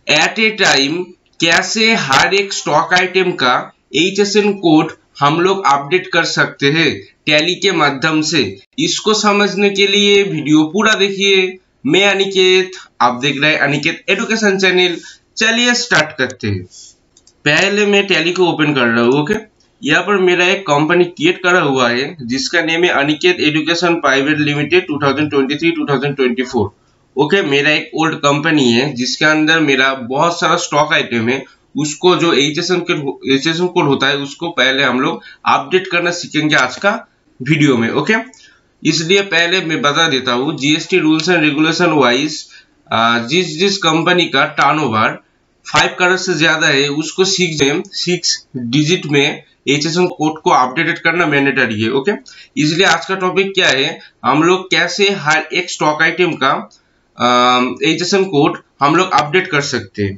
Eight a time कैसे हर एक stock item का HSN कोड हम लोग अपडेट कर सकते हैं टैली के माध्यम से। इसको समझने के लिए वीडियो पूरा देखिए। मैं अनिकेत, आप देख रहे हैं अनिकेत एजुकेशन चैनल। चलिए स्टार्ट करते हैं। पहले मैं टैली को ओपन कर रहा हूँ। ओके, यहाँ पर मेरा एक कंपनी क्रिएट करा हुआ है जिसका नेम है Aniket education private limited 2023-2024। Okay, मेरा एक ओल्ड कंपनी है जिसके अंदर मेरा बहुत सारा स्टॉक आइटम है। उसको जो HSN कोड होता है उसको पहले हम लोग अपडेट करना सीखेंगे आज का वीडियो में। ओके, इसलिए पहले मैं बता देता हूँ GST rules and regulation wise जिस कंपनी का टर्नओवर 5 करोड़ से ज्यादा है उसको 6 डिजिट में HSN कोड को अपडेटेड करना मैंडेटरी है। ओके, इसलिए आज का टॉपिक क्या है, हम लोग कैसे हर एक स्टॉक आइटम का HSN कोड हम लोग अपडेट कर सकते हैं,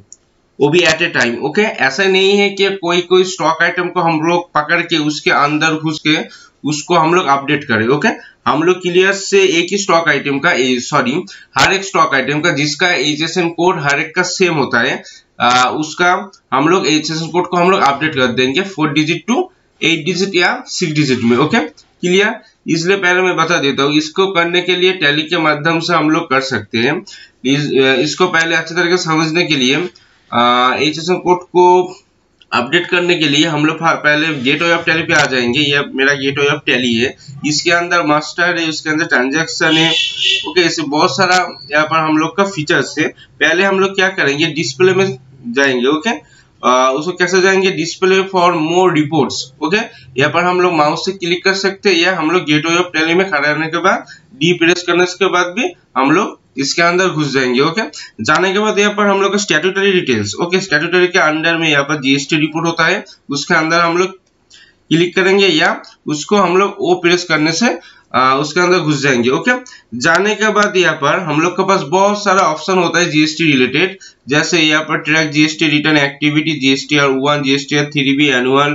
वो भी एट ए टाइम। ओके, ऐसा नहीं है कि कोई स्टॉक आइटम को हम लोग पकड़ के उसके अंदर घुस के उसको हम लोग अपडेट करें। ओके, हम लोग क्लियर से एक ही स्टॉक आइटम का हर एक स्टॉक आइटम का जिसका HSN कोड हर एक का सेम होता है उसका हम लोग HSN कोड को हम लोग अपडेट कर देंगे 4 डिजिट टू 8 डिजिट या 6 डिजिट में। Okay, clear. इसलिए पहले मैं बता देता हूँ, इसको करने के लिए टैली के माध्यम से हम लोग कर सकते हैं। इसको पहले अच्छी तरीके से समझने के लिए HSN कोड को अपडेट करने के लिए हम लोग पहले गेटवे ऑफ टैली पे आ जाएंगे। ये मेरा गेटवे ऑफ टैली है, इसके अंदर मास्टर है, इसके अंदर ट्रांजैक्शन है। ओके, इससे बहुत सारा यहाँ पर हम लोग का फीचर्स है। पहले हम लोग क्या करेंगे, डिस्प्ले में जाएंगे। ओके, उसको कैसे जाएंगे, display for more reports. Okay, यहाँ पर हम लोग माउस से क्लिक कर सकते हैं या हम लोग गेटवे ऑफ टैली में खड़ा रहने के बाद डी प्रेस करने के बाद भी हम लोग इसके अंदर घुस जाएंगे। ओके, जाने के बाद यहाँ पर हम लोग का स्टैट्यूटरी डिटेल्स। ओके, स्टैट्यूटरी के अंडर में यहाँ पर GST रिपोर्ट होता है, उसके अंदर हम लोग क्लिक करेंगे या उसको हम लोग ओ प्रेस करने से उसके अंदर घुस जाएंगे। ओके, जाने के बाद यहाँ पर हम लोग के पास बहुत सारा ऑप्शन होता है GST रिलेटेड, जैसे यहाँ पर track GST return activity, GSTR1, GSTR3B annual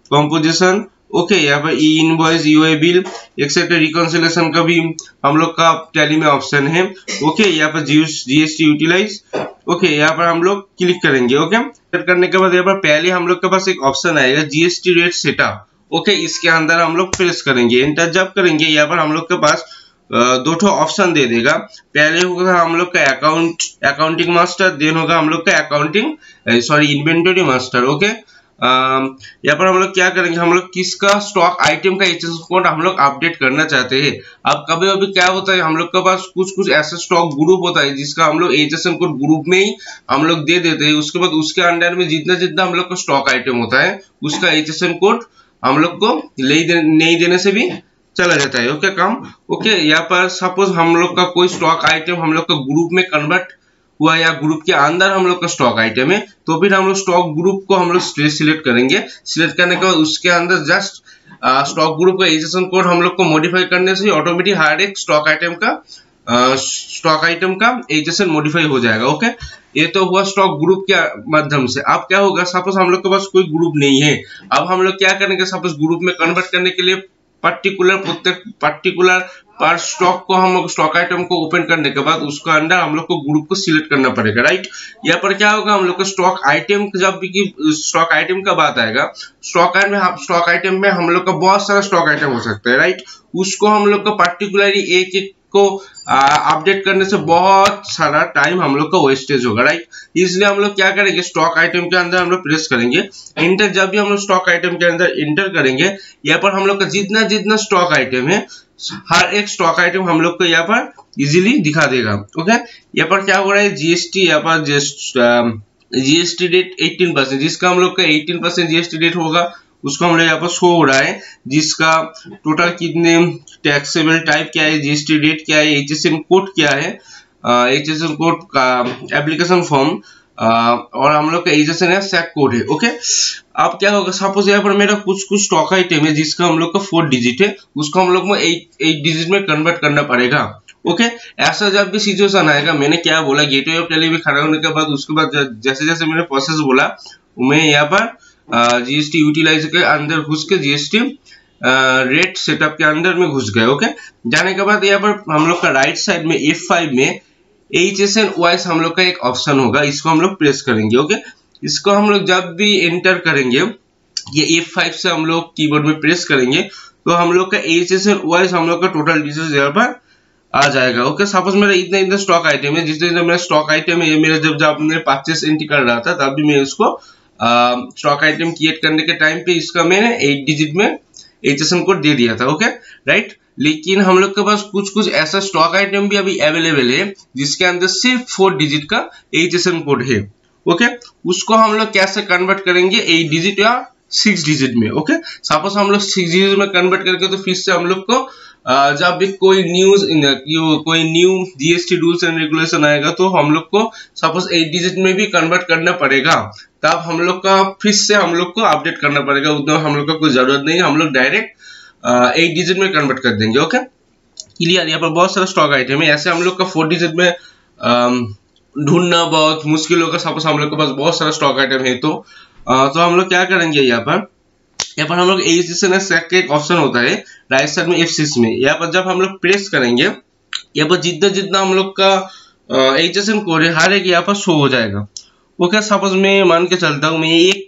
composition. Okay, यहाँ पर ई invoice, UA bill, etcetera reconciliation का भी हम लोग का टैली में ऑप्शन है। ओके, यहाँ पर GST यूटिलाइज। ओके, यहाँ पर हम लोग क्लिक करेंगे। ओके, करने के बाद यहाँ पर पहले हम लोग के पास एक ऑप्शन आएगा GST रेट सेटअप। ओके, इसके अंदर हम लोग प्रेस करेंगे, एंटर जब करेंगे यहाँ पर हम लोग के पास दो ठो ऑप्शन दे देगा। पहले होगा हम लोग का अकाउंटिंग मास्टर, देन होगा हम लोग का इन्वेंटरी मास्टर। ओके, यहाँ पर हम लोग क्या करेंगे, हम लोग किसका स्टॉक आइटम का HSN कोड हम लोग अपडेट करना चाहते हैं। अब कभी कभी क्या होता है, हम लोग के पास कुछ ऐसा स्टॉक ग्रुप होता है जिसका हम लोग HSN कोड ग्रुप में ही हम लोग दे देते हैं। उसके बाद उसके अंडर में जितना हम लोग का स्टॉक आइटम होता है उसका HSN कोड हम लोग को नहीं देने से भी चला जाता है। ओके, काम। ओके, यहाँ पर सपोज हम लोग का कोई स्टॉक आइटम हम लोग का ग्रुप में कन्वर्ट हुआ या ग्रुप के अंदर हम लोग का स्टॉक आइटम है, तो फिर हम लोग स्टॉक ग्रुप को हम लोग सिलेक्ट करेंगे। सिलेक्ट करने के बाद उसके अंदर जस्ट स्टॉक ग्रुप का HSN कोड हम लोग को मॉडिफाई करने से ऑटोमेटिक हर एक स्टॉक आइटम का HSN मॉडिफाई हो जाएगा। ओके, ये तो हुआ स्टॉक ग्रुप के माध्यम से। अब क्या होगा, सपोज हम लोग के पास कोई ग्रुप नहीं है, अब हम लोग क्या करेंगे, सपोज ग्रुप में कन्वर्ट करने के लिए पर्टिकुलर पर स्टॉक को हम लोग स्टॉक आइटम को ओपन करने के बाद उसके अंदर हम लोग को ग्रुप को सिलेक्ट करना पड़ेगा। राइट, यहाँ पर क्या होगा, हम लोग को स्टॉक आइटम जब भी स्टॉक आइटम का बात आएगा, स्टॉक आइटम में हम लोग का बहुत सारा स्टॉक आइटम हो सकता है। राइट, उसको हम लोग का पर्टिकुलरली एक को अपडेट करने से बहुत सारा टाइम हम लोग का वेस्टेज होगा। राइट, इसलिए हम लोग क्या करेंगे, स्टॉक आइटम के अंदर हम लोग प्रेस करेंगे एंटर। जब भी हम लोग स्टॉक आइटम के अंदर एंटर करेंगे, यहाँ पर हम लोग का जितना स्टॉक आइटम है हर एक स्टॉक आइटम हम लोग को यहाँ पर इजीली दिखा देगा। ओके, यहाँ पर क्या हो रहा है, GST यहाँ पर GST रेट 18%, जिसका हम लोग का 18% GST रेट होगा उसको हम लोग यहाँ पर शो हो रहा है, जिसका टोटल कितने टैक्सेबल टाइप क्या है, GST रेट क्या है, HSN कोड क्या है, HSN कोड का एप्लीकेशन फॉर्म और हम लोग का HSN है सैक कोड है। ओके, अब क्या होगा, सपोज यहाँ पर मेरा कुछ स्टॉक आइटम है जिसका हम लोग का 4 डिजिट है, उसको हम लोग को 8 डिजिट में कन्वर्ट करना पड़ेगा। ओके, ऐसा जब भी सिचुएशन आएगा, मैंने क्या बोला, गेटवे ऑफ टैली में खड़ा होने के बाद उसके बाद जैसे जैसे मैंने प्रोसेस बोला, मैं यहाँ पर GST यूटिलाइज के अंदर घुस के GST रेट सेटअप के अंदर में घुस गए। ओके, जाने के बाद यहाँ पर हम लोग का राइट साइड में F5 में HSN वाइज हम लोग का एक ऑप्शन होगा, इसको हम लोग प्रेस करेंगे। ओके, इसको हम लोग जब भी एंटर करेंगे, ये F5 से हम लोग कीबोर्ड में प्रेस करेंगे तो हम लोग का HSN वाइज हम लोग का टोटल डिटेल्स यहाँ पर आ जाएगा। ओके, सपोज मेरा इतना स्टॉक आइटम है, जितना मेरा स्टॉक आइटम है, ये मेरा जब मैं परचेस एंट्री कर रहा था तब भी मैं इसको स्टॉक आइटम क्रिएट करने के टाइम पे इसका मैंने 8 डिजिट में HSN कोड दे दिया था। ओके राइट, लेकिन हम लोग के पास कुछ ऐसा स्टॉक आइटम भी अभी अवेलेबल है जिसके अंदर सिर्फ 4 डिजिट का HSN कोड है। ओके, उसको हम लोग कैसे कन्वर्ट करेंगे 8 डिजिट या 6 डिजिट में। ओके, सपोज हम लोग 6 डिजिट में कन्वर्ट करके तो फिर से हम लोग को जब भी कोई new GST rules and regulation आएगा तो हम लोग को सपोज 8 डिजिट में भी कन्वर्ट करना पड़ेगा, तब हम लोग का फिर से हम लोग को अपडेट करना पड़ेगा। उतना हम लोग का कोई जरूरत नहीं है, हम लोग डायरेक्ट 8 डिजिट में कन्वर्ट कर देंगे। ओके क्लियर, यहाँ पर बहुत सारा स्टॉक आइटम है, ऐसे हम लोग का 4 डिजिट में ढूंढना बहुत मुश्किल होगा। सपोज हम लोग के पास बहुत सारा स्टॉक आइटम है तो हम लोग क्या करेंगे, यहाँ पर हम लोग HSN का एक ऑप्शन होता है राइट साइड में F6 में, यहाँ पर जब हम लोग प्रेस करेंगे यहाँ पर जितना हम लोग का HSN कोड है हर एक यहाँ पर शो हो जाएगा। ओके, सपोज मैं मान के चलता हूँ, मैं एक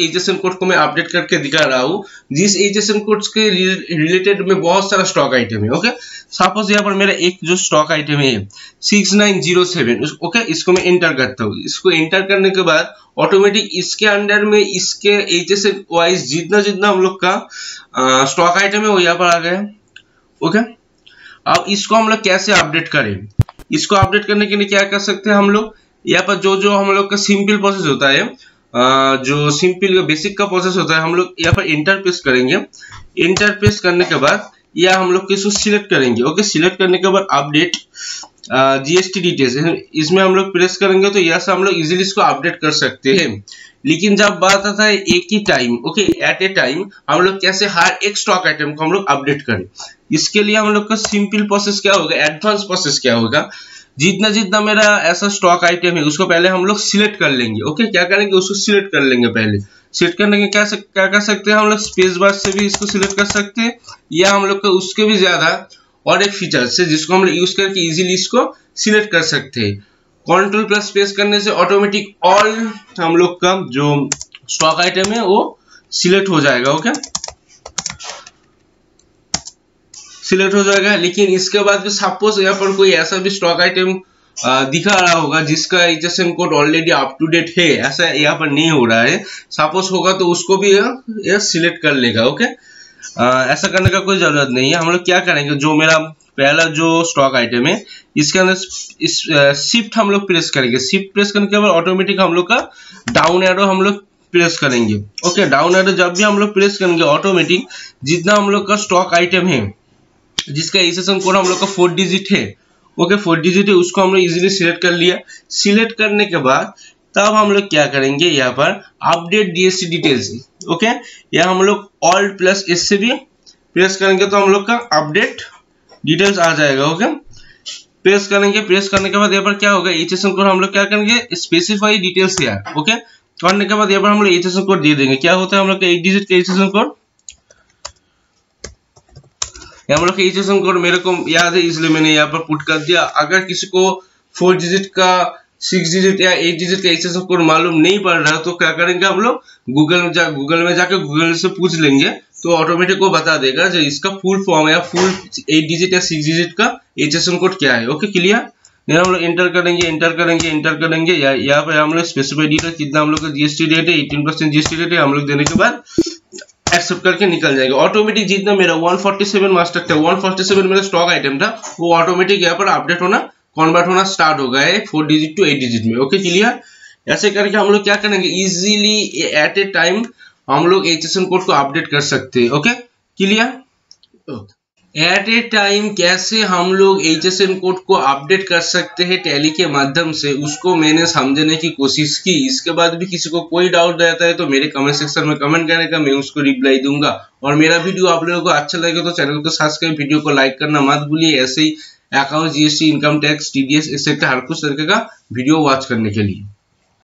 HSN कोड को मैं अपडेट करके दिखा रहा हूँ जिस HSN कोड के रिलेटेड में बहुत सारा स्टॉक आइटम है। ओके, सपोज यहाँ पर मेरा एक जो स्टॉक आइटम है 6907, ओके इसको मैं एंटर करता हूँ। इसको एंटर करने के बाद ऑटोमेटिक इसके अंडर में इसके HSN वाइज जितना हम लोग का स्टॉक आइटम है वो यहाँ पर आ गया। ओके, अब इसको हम लोग कैसे अपडेट करें, इसको अपडेट करने के लिए क्या कर सकते हैं हम लोग, यहाँ पर जो हम लोग का सिंपल प्रोसेस होता है, जो सिंपल बेसिक का प्रोसेस होता है, हम लोग यहाँ पर एंटर प्रेस करेंगे। एंटर प्रेस करने के बाद या हम लोग इसको सिलेक्ट करेंगे। ओके, सिलेक्ट करने के बाद अपडेट GST डिटेल्स, इसमें हम लोग प्रेस करेंगे तो यहाँ से हम लोग इजीली इसको अपडेट कर सकते हैं। लेकिन जब बात आता है एक ही time, okay at a time हम लोग कैसे हर एक स्टॉक आइटम को हम लोग अपडेट करें, इसके लिए हम लोग का सिंपल प्रोसेस क्या होगा, एडवांस प्रोसेस क्या होगा, जितना मेरा ऐसा स्टॉक आइटम है उसको पहले हम लोग सिलेक्ट कर लेंगे। ओके, क्या करेंगे, उसको सिलेक्ट कर लेंगे। पहले सिलेक्ट करने के क्या कर सकते हैं हम लोग, स्पेस बार से भी इसको सिलेक्ट कर सकते हैं, या हम लोग का उसके भी ज्यादा और एक फीचर से जिसको हम लोग यूज करके इजीली इसको सिलेक्ट कर सकते हैं। कंट्रोल प्लस स्पेस करने से ऑटोमेटिक ऑल हम लोग का जो स्टॉक आइटम है वो सिलेक्ट हो जाएगा। ओके, सिलेक्ट हो जाएगा। लेकिन इसके बाद भी सपोज यहाँ पर कोई ऐसा भी स्टॉक आइटम दिखा रहा होगा जिसका HSN code already up to date है, ऐसा यहाँ पर नहीं हो रहा है, सपोज होगा तो उसको भी यह सिलेक्ट कर लेगा। ओके, ऐसा करने का कोई जरूरत नहीं है। हम लोग क्या करेंगे, जो मेरा पहला जो स्टॉक आइटम है इसके अंदर शिफ्ट हम लोग प्रेस करेंगे। शिफ्ट प्रेस करने के बाद ऑटोमेटिक हम लोग का डाउन एरो हम लोग प्रेस करेंगे। ओके, डाउन एरो जब भी हम लोग प्रेस करेंगे ऑटोमेटिक जितना हम लोग का स्टॉक आइटम है जिसका HSN कोड हम लोग का 4 डिजिट है, ओके 4 डिजिट है, उसको हम लोग इजीली सिलेक्ट कर लिया। सिलेक्ट करने के बाद तब हम लोग क्या करेंगे, यहाँ पर अपडेट GST डिटेल्स, ओके यहाँ हम लोग ऑल्ट प्लस एस से भी प्रेस करेंगे तो हम लोग का अपडेट डिटेल्स आ जाएगा। ओके, प्रेस करेंगे, प्रेस करने के बाद यहाँ पर क्या होगा, HSN कोड हम लोग क्या करेंगे, स्पेसिफाई डिटेल्स यार। ओके, करने के बाद यहाँ पर हम लोग HSN कोड दे देंगे। क्या होता है हम लोग का 8 डिजिट का HSN कोड, हम लोग HSN कोड मेरे को याद है इसलिए मैंने यहाँ पर पुट कर दिया। अगर किसी को 4 डिजिट का 6 डिजिट या 8 डिजिट का HSN कोड मालूम नहीं पड़ रहा तो क्या करेंगे हम लोग गूगल में जाकर गूगल से पूछ लेंगे तो ऑटोमेटिक वो बता देगा जो इसका फुल फॉर्म या फुल 8 डिजिट या 6 डिजिट का HSN कोड क्या है। ओके क्लियर, हम लोग एंटर करेंगे यहाँ पर हम लोग स्पेसिफाई डिटेल कितना हम लोग का GST रेट है 18% GST रेट है, हम लोग देने के बाद एक्सेप्ट करके निकल जाएगा। ऑटोमेटिक जितना मेरा 147 मास्टर था 147 मेरा स्टॉक आइटम था वो ऑटोमेटिक यहाँ पर अपडेट होना कन्वर्ट होना स्टार्ट हो गया है 4 डिजिट टू 8 डिजिट में। ओके क्लियर, ऐसे करके हम लोग क्या करेंगे इजीली एट ए टाइम हम लोग HSN कोड को अपडेट कर सकते हैं। Okay clear, at a time कैसे हम लोग HSN कोड को अपडेट कर सकते हैं टैली के माध्यम से उसको मैंने समझने की कोशिश की। इसके बाद भी किसी को कोई डाउट रहता है तो मेरे कमेंट सेक्शन में कमेंट करेगा, मैं उसको रिप्लाई दूंगा। और मेरा वीडियो आप लोगों को अच्छा लगे तो चैनल को सब्सक्राइब, वीडियो को लाइक करना मत भूलिए। ऐसे ही account GST, income tax, TDS etcetera हर कुछ तरीके का वीडियो वॉच करने के लिए।